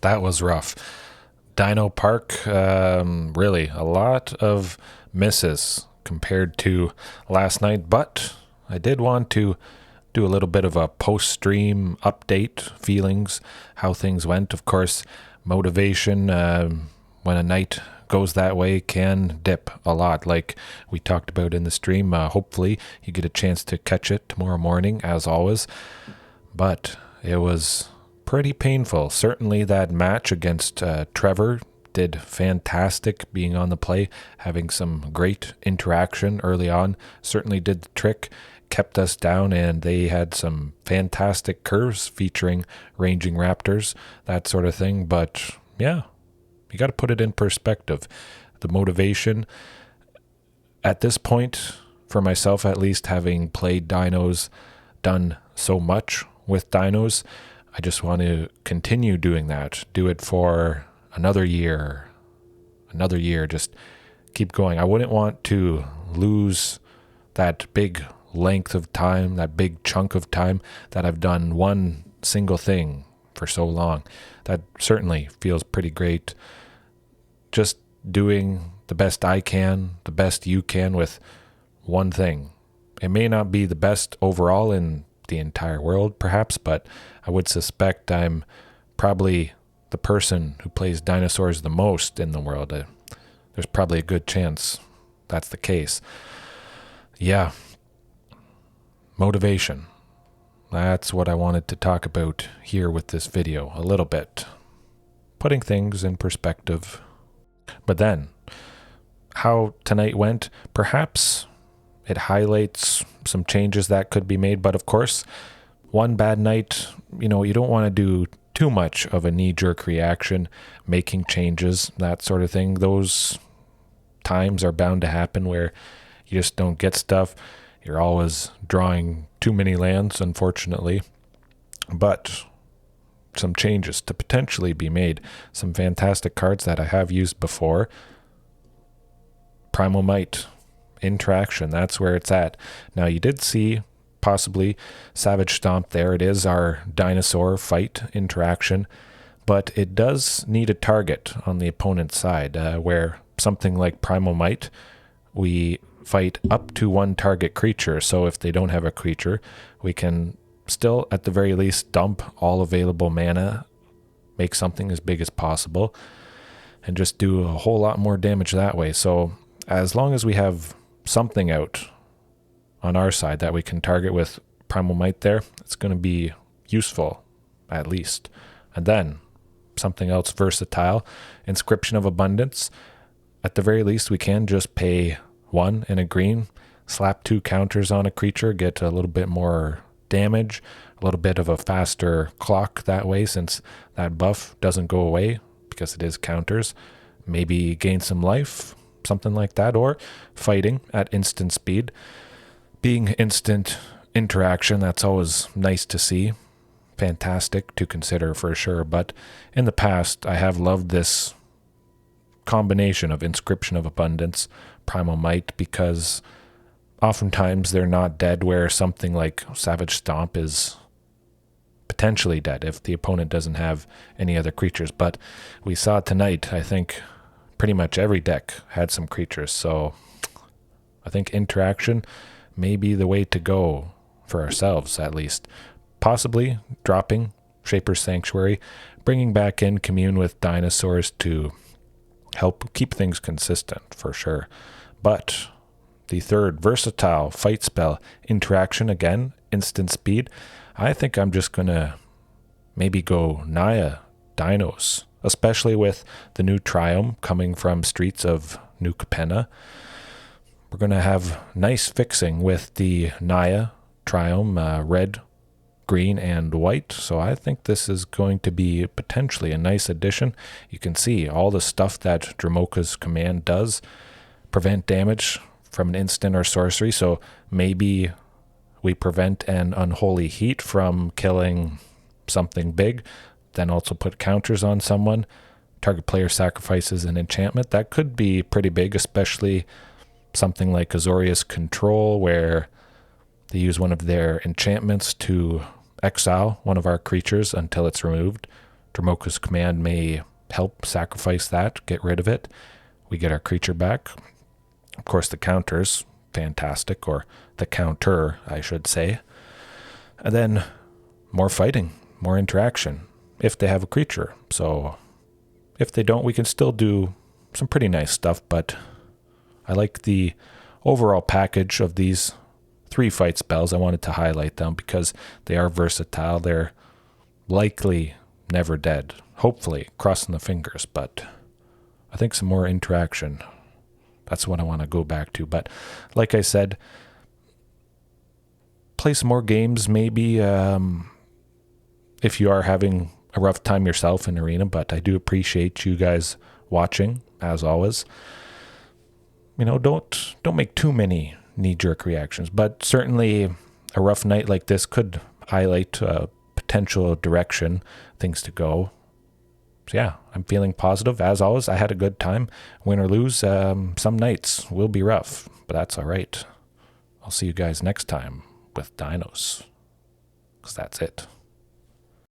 That was rough. Dino Park, really, a lot of misses compared to last night, but I did want to do a little bit of a post-stream update, feelings, how things went. Of course, motivation when a night goes that way can dip a lot, like we talked about in the stream. Hopefully you get a chance to catch it tomorrow morning, as always. But it was pretty painful. Certainly that match against Trevor did fantastic, being on the play, having some great interaction early on. Certainly did the trick, kept us down, and they had some fantastic curves featuring ranging raptors, that sort of thing. But yeah, you got to put it in perspective. The motivation at this point, for myself at least, having played dinos, done so much with dinos, I just want to continue doing that. Do it for another year, just keep going. I wouldn't want to lose that big length of time, that big chunk of time that I've done one single thing for so long. That certainly feels pretty great. Just doing the best I can, the best you can with one thing. It may not be the best overall in the entire world, perhaps, but I would suspect I'm probably the person who plays dinosaurs the most in the world. There's probably a good chance that's the case. Yeah. Motivation. That's what I wanted to talk about here with this video a little bit. Putting things in perspective. But then, how tonight went, perhaps it highlights some changes that could be made. But of course, one bad night, you don't want to do too much of a knee-jerk reaction, making changes, that sort of thing. Those times are bound to happen where you just don't get stuff. You're always drawing too many lands, unfortunately. But some changes to potentially be made. Some fantastic cards that I have used before. Primal Might, interaction, that's where it's at. Now, you did see possibly Savage Stomp. There it is, our dinosaur fight interaction, but it does need a target on the opponent's side, where something like Primal Might, we fight up to one target creature. So if they don't have a creature, we can still at the very least dump all available mana, make something as big as possible, and just do a whole lot more damage that way. So as long as we have something out on our side that we can target with Primal Might there, it's going to be useful, at least. And then, something else versatile, Inscription of Abundance. At the very least, we can just pay 1 and a green, slap 2 counters on a creature, get a little bit more damage, a little bit of a faster clock that way, since that buff doesn't go away, because it is counters. Maybe gain some life, something like that, or fighting at instant speed. Being instant interaction, that's always nice to see. Fantastic to consider for sure. But in the past, I have loved this combination of Inscription of Abundance, Primal Might, because oftentimes they're not dead, where something like Savage Stomp is potentially dead if the opponent doesn't have any other creatures. But we saw tonight, I think pretty much every deck had some creatures. So I think interaction may be the way to go for ourselves, at least. Possibly dropping Shaper's Sanctuary, bringing back in Commune with Dinosaurs to help keep things consistent, for sure. But the third versatile fight spell, interaction, again, instant speed. I think I'm just going to maybe go Naya Dinos, especially with the new Triome coming from Streets of New Capenna. We're going to have nice fixing with the Naya Triome, red, green, and white. So I think this is going to be potentially a nice addition. You can see all the stuff that Dramoka's command does. Prevent damage from an instant or sorcery. So maybe we prevent an Unholy Heat from killing something big. Then also put counters on someone. Target player sacrifices an enchantment. That could be pretty big, especially something like Azorius Control, where they use one of their enchantments to exile one of our creatures until it's removed. Dromoka's command may help sacrifice that, get rid of it. We get our creature back. Of course, the counters, fantastic, or the counter, I should say. And then more fighting, more interaction, if they have a creature. So if they don't, we can still do some pretty nice stuff, but I like the overall package of these 3 fight spells. I wanted to highlight them because they are versatile. They're likely never dead. Hopefully, crossing the fingers, but I think some more interaction. That's what I want to go back to. But like I said, play some more games maybe if you are having a rough time yourself in Arena, but I do appreciate you guys watching, as always. Don't make too many knee-jerk reactions, but certainly a rough night like this could highlight potential direction, things to go. So yeah, I'm feeling positive. As always, I had a good time. Win or lose, some nights will be rough, but that's all right. I'll see you guys next time with Dinos, because that's it.